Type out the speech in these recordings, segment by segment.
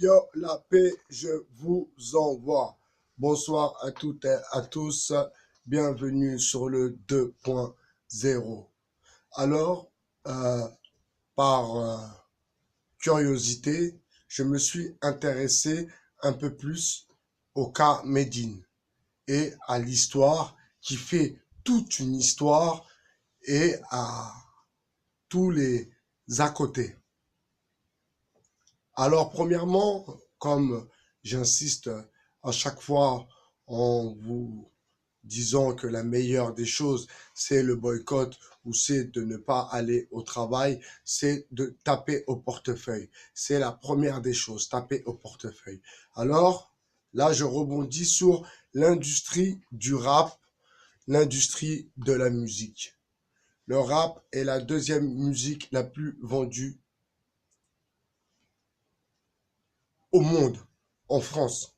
Yo, la paix, je vous envoie. Bonsoir à toutes et à tous. Bienvenue sur le 2.0. Alors, euh, par curiosité, je me suis intéressé un peu plus au cas Médine et à l'histoire qui fait toute une histoire et à tous les à côté. Alors, premièrement, comme j'insiste à chaque fois en vous disant que la meilleure des choses, c'est le boycott ou c'est de ne pas aller au travail, c'est de taper au portefeuille. C'est la première des choses, taper au portefeuille. Alors, là, je rebondis sur l'industrie du rap, l'industrie de la musique. Le rap est la deuxième musique la plus vendue au monde, en France.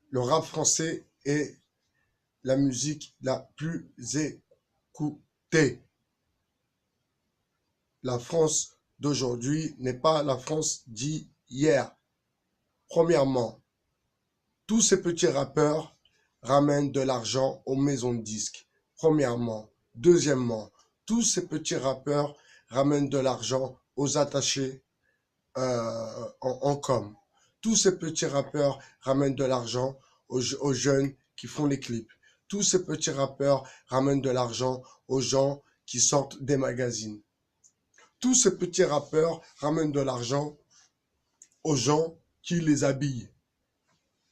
Le rap français est la musique la plus écoutée. La France d'aujourd'hui n'est pas la France d'hier. Premièrement, tous ces petits rappeurs ramènent de l'argent aux maisons de disques. Premièrement. Deuxièmement, tous ces petits rappeurs ramènent de l'argent aux attachés en com. Tous ces petits rappeurs ramènent de l'argent aux jeunes qui font les clips. Tous ces petits rappeurs ramènent de l'argent aux gens qui sortent des magazines. Tous ces petits rappeurs ramènent de l'argent aux gens qui les habillent.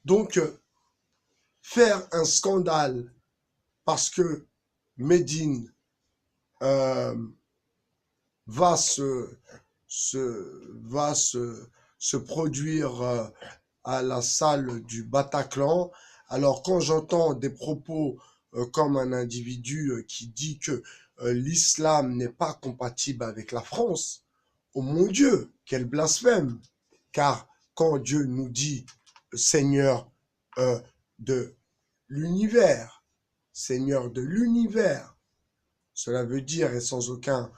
Donc, faire un scandale parce que Medine euh, va va se produire à la salle du Bataclan. Alors quand j'entends des propos comme un individu qui dit que l'islam n'est pas compatible avec la France, oh mon Dieu, quel blasphème! Car quand Dieu nous dit Seigneur euh, de l'univers, Seigneur de l'univers, cela veut dire, et sans aucun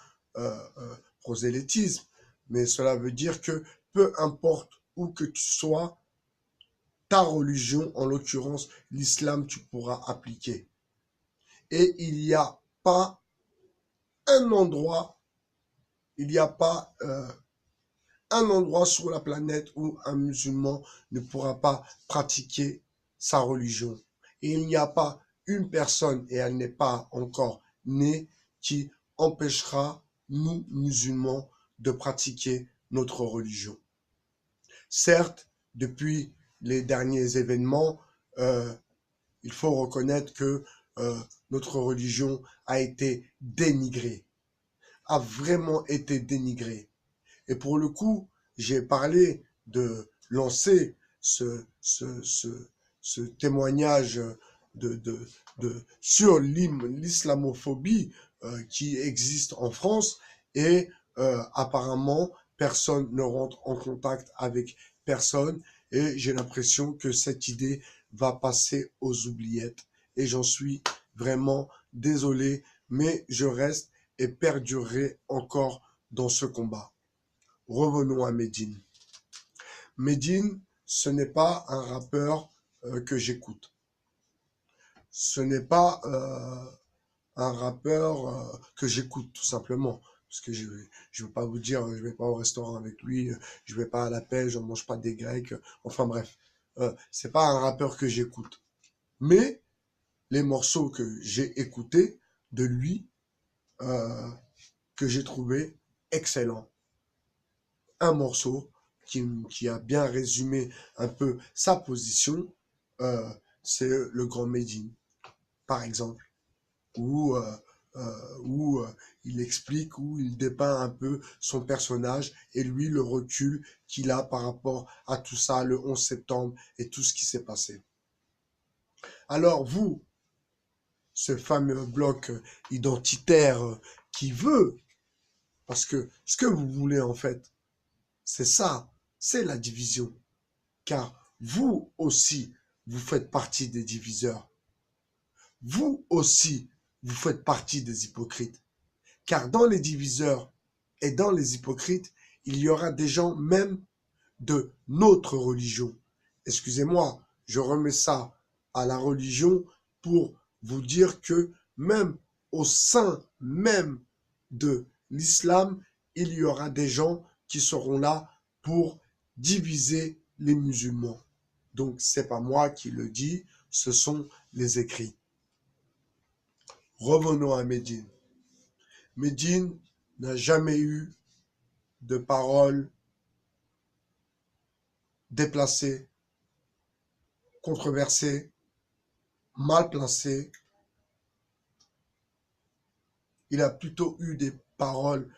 prosélytisme, mais cela veut dire que peu importe où que tu sois, ta religion, en l'occurrence l'islam, tu pourras appliquer. Et il n'y a pas un endroit, il n'y a pas un endroit sur la planète où un musulman ne pourra pas pratiquer sa religion. Et il n'y a pas une personne, et elle n'est pas encore née, qui empêchera nous, musulmans, de pratiquer notre religion. Certes, depuis les derniers événements, euh, il faut reconnaître que notre religion a été dénigrée, a vraiment été dénigrée. Et pour le coup, j'ai parlé de lancer ce témoignage sur l'islamophobie qui existe en France et apparemment personne ne rentre en contact avec personne et j'ai l'impression que cette idée va passer aux oubliettes et j'en suis vraiment désolé, mais je reste et perdurerai encore dans ce combat. Revenons à Medine. Medine, ce n'est pas un rappeur que j'écoute. Ce n'est pas un rappeur que j'écoute, tout simplement. Parce que je veux pas vous dire, je vais pas au restaurant avec lui, je vais pas à la pêche, je ne mange pas des grecs. Enfin bref, c'est pas un rappeur que j'écoute. Mais les morceaux que j'ai écoutés de lui, euh, que j'ai trouvé excellents. Un morceau qui a bien résumé un peu sa position, euh, c'est le Grand Médine, par exemple, où il explique, où il dépeint un peu son personnage et lui le recul qu'il a par rapport à tout ça, le 11 septembre et tout ce qui s'est passé. Alors vous, ce fameux bloc identitaire qui veut, parce que ce que vous voulez en fait, c'est ça, c'est la division. Car vous aussi, vous faites partie des diviseurs. Vous aussi, vous faites partie des hypocrites. Car dans les diviseurs et dans les hypocrites, il y aura des gens même de notre religion. Excusez-moi, je remets ça à la religion pour vous dire que même au sein même de l'islam, il y aura des gens qui seront là pour diviser les musulmans. Donc, c'est pas moi qui le dis, ce sont les écrits. Revenons à Médine. Médine n'a jamais eu de paroles déplacées, controversées, mal placées. Il a plutôt eu des paroles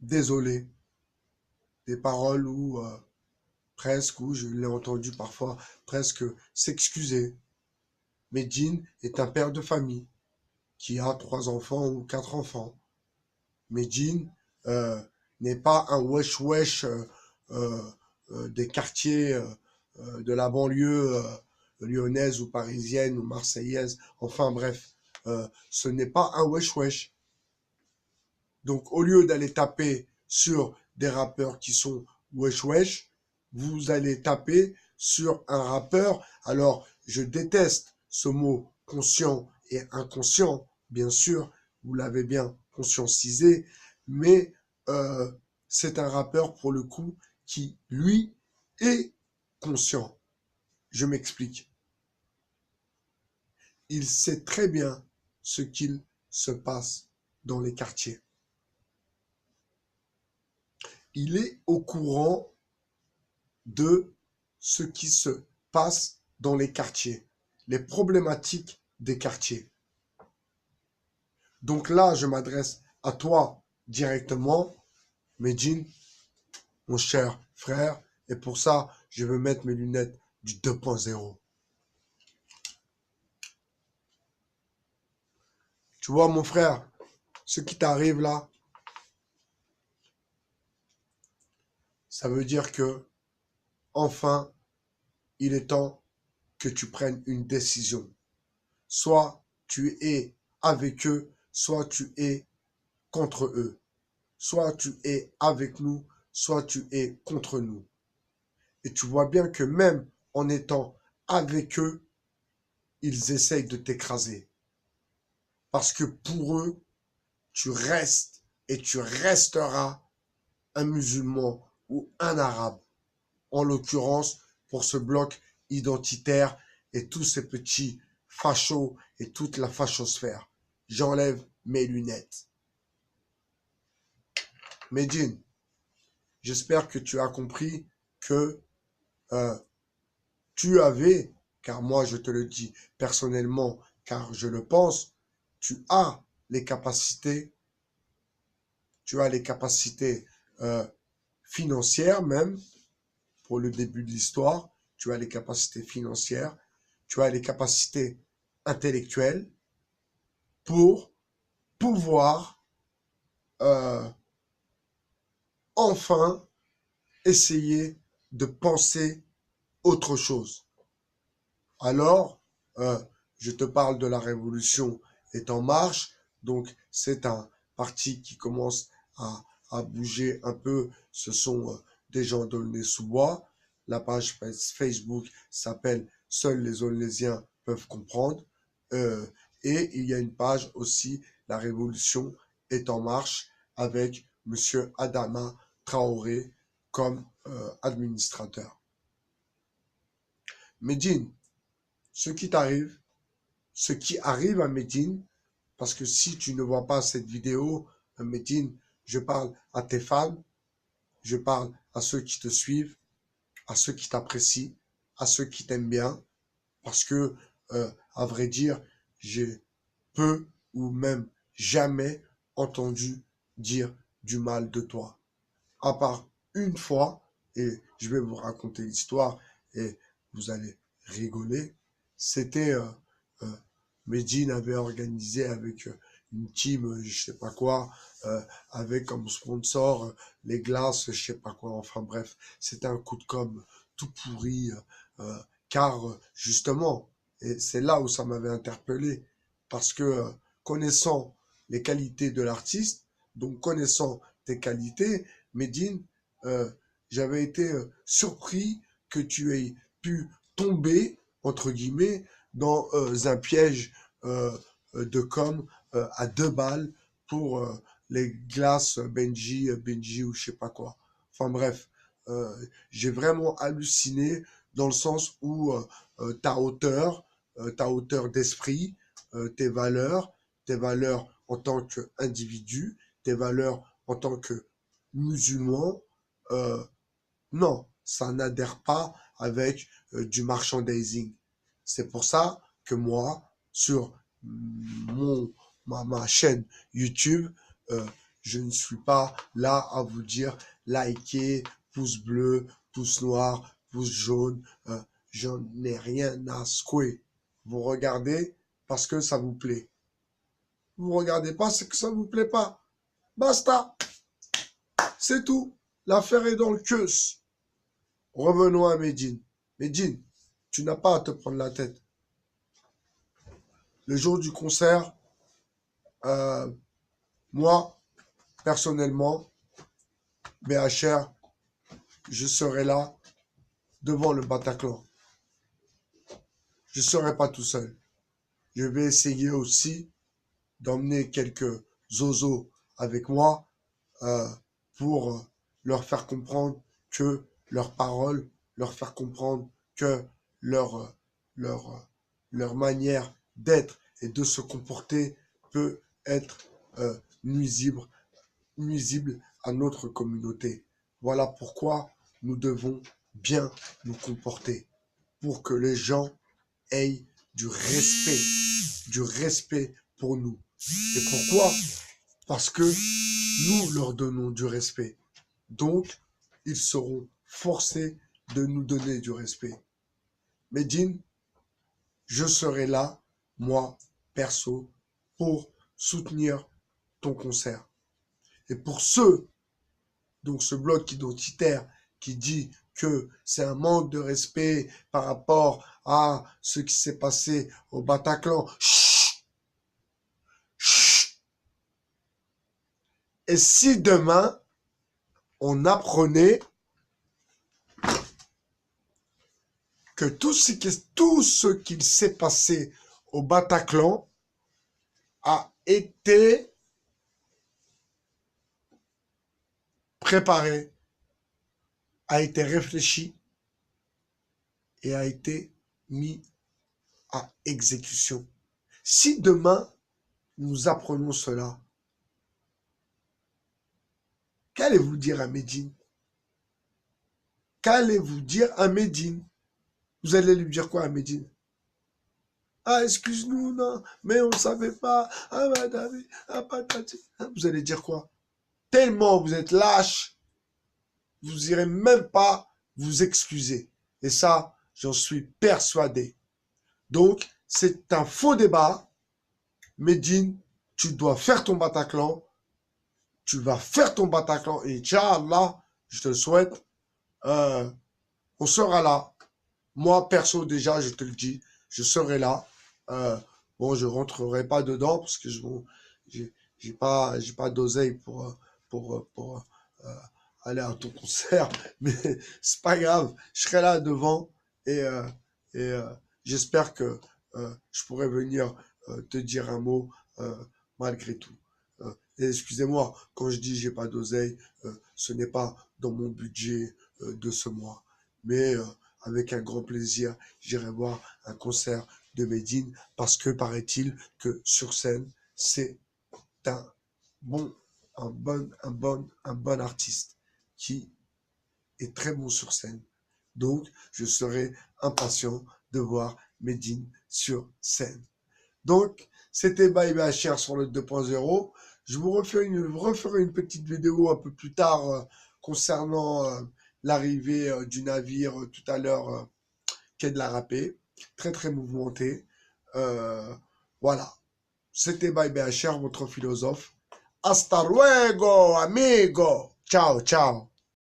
désolées, des paroles où presque, où je l'ai entendu parfois, presque s'excuser. Médine est un père de famille qui a 3 enfants ou 4 enfants. Médine euh, n'est pas un wesh-wesh euh, des quartiers de la banlieue lyonnaise ou parisienne ou marseillaise. Enfin bref, ce n'est pas un wesh-wesh. Donc au lieu d'aller taper sur des rappeurs qui sont wesh-wesh, vous allez taper sur un rappeur. Alors je déteste ce mot conscient et inconscient, bien sûr, vous l'avez bien conscientisé, mais euh, c'est un rappeur pour le coup qui, lui, est conscient. Je m'explique. Il sait très bien ce qu'il se passe dans les quartiers. Il est au courant de ce qui se passe dans les quartiers, les problématiques des quartiers. Donc là, je m'adresse à toi directement, Medjin, mon cher frère, et pour ça, je veux mettre mes lunettes du 2.0. Tu vois, mon frère, ce qui t'arrive là, ça veut dire que, enfin, il est temps que tu prennes une décision. Soit tu es avec eux, soit tu es contre eux. Soit tu es avec nous, soit tu es contre nous. Et tu vois bien que même en étant avec eux, ils essayent de t'écraser. Parce que pour eux, tu restes et tu resteras un musulman ou un arabe. En l'occurrence, pour ce bloc identitaire et tous ces petits fachos et toute la fachosphère. J'enlève mes lunettes. Medine, j'espère que tu as compris que euh, tu avais, car moi je te le dis personnellement, car je le pense, tu as les capacités, tu as les capacités euh, financières même, pour le début de l'histoire, tu as les capacités financières, tu as les capacités intellectuelles pour pouvoir euh, enfin essayer de penser autre chose. Alors, euh, je te parle de la Révolution est en marche, donc c'est un parti qui commence à bouger un peu. Ce sont des gens d'Aulnay-sous-Bois. La page Facebook s'appelle Seuls les Aulnaysiens peuvent comprendre. Euh, et il y a une page aussi, La Révolution est en marche, avec Monsieur Adama Traoré comme administrateur. Medine, ce qui t'arrive, ce qui arrive à Medine, parce que si tu ne vois pas cette vidéo, Medine, je parle à tes fans, je parle à ceux qui te suivent, à ceux qui t'apprécient, à ceux qui t'aiment bien, parce que, à vrai dire, j'ai peu ou même jamais entendu dire du mal de toi. À part une fois, et je vais vous raconter l'histoire et vous allez rigoler, c'était euh, Medine avait organisé avec une team, je sais pas quoi, avec comme sponsor les glaces, je sais pas quoi, enfin bref, c'était un coup de com' tout pourri, car justement, et c'est là où ça m'avait interpellé, parce que connaissant les qualités de l'artiste, donc connaissant tes qualités, Medine, j'avais été surpris que tu aies pu tomber, entre guillemets, dans un piège de com à 2 balles pour les glaces Benji ou je sais pas quoi. Enfin bref, euh, j'ai vraiment halluciné dans le sens où ta hauteur d'esprit, tes valeurs en tant qu'individu, tes valeurs en tant que musulman, euh, non, ça n'adhère pas avec du merchandising. C'est pour ça que moi, sur ma chaîne YouTube, euh, je ne suis pas là à vous dire likez, pouce bleu, pouce noir, pouce jaune. J'en ai rien à secouer. Vous regardez parce que ça vous plaît. Vous regardez pas, c'est que ça vous plaît pas. Basta, c'est tout. L'affaire est dans le queue. Revenons à Medine. Medine, tu n'as pas à te prendre la tête. Le jour du concert, euh, moi, personnellement, BHR, je serai là devant le Bataclan. Je ne serai pas tout seul. Je vais essayer aussi d'emmener quelques zozos avec moi euh, pour leur faire comprendre que leurs paroles, leur faire comprendre que leur, leur, leur manière d'être et de se comporter peut être nuisible, nuisible à notre communauté. Voilà pourquoi nous devons bien nous comporter pour que les gens aient du respect pour nous. Et pourquoi? Parce que nous leur donnons du respect. Donc, ils seront forcés de nous donner du respect. Medine, je serai là, moi, perso, pour soutenir ton concert. Et pour ceux, donc ce bloc identitaire qui dit que c'est un manque de respect par rapport à ce qui s'est passé au Bataclan, chut, chut. Et si demain, on apprenait que tout ce qu'il s'est passé au Bataclan a été préparé, a été réfléchi et a été mis à exécution. Si demain, nous apprenons cela, qu'allez-vous dire à Medine? Qu'allez-vous dire à Medine? Vous allez lui dire quoi à Medine? Ah, excuse-nous, non, mais on ne savait pas. Ah, madame, ah, patati. Vous allez dire quoi? Tellement vous êtes lâche, vous irez même pas vous excuser. Et ça, j'en suis persuadé. Donc, c'est un faux débat. Medine, tu dois faire ton Bataclan. Tu vas faire ton Bataclan. Et Inch'Allah, je te le souhaite. On sera là. Moi, perso, déjà, je te le dis, je serai là. Bon, je rentrerai pas dedans parce que j'ai pas d'oseille pour aller à ton concert, mais c'est pas grave, je serai là devant et, j'espère que je pourrai venir te dire un mot malgré tout. Et excusez-moi, quand je dis j'ai pas d'oseille, ce n'est pas dans mon budget de ce mois, mais avec un grand plaisir, j'irai voir un concert de Medine parce que paraît-il que sur scène, c'est un bon, un bon artiste qui est très bon sur scène. Donc, je serai impatient de voir Medine sur scène. Donc, c'était Bye Bye Cher sur le 2.0. Je vous referai une petite vidéo un peu plus tard concernant l'arrivée du navire tout à l'heure quai de la Râpée. Très, très mouvementé. Voilà. C'était Bye Bye Cher, votre philosophe. Hasta luego, amigo. Ciao, ciao.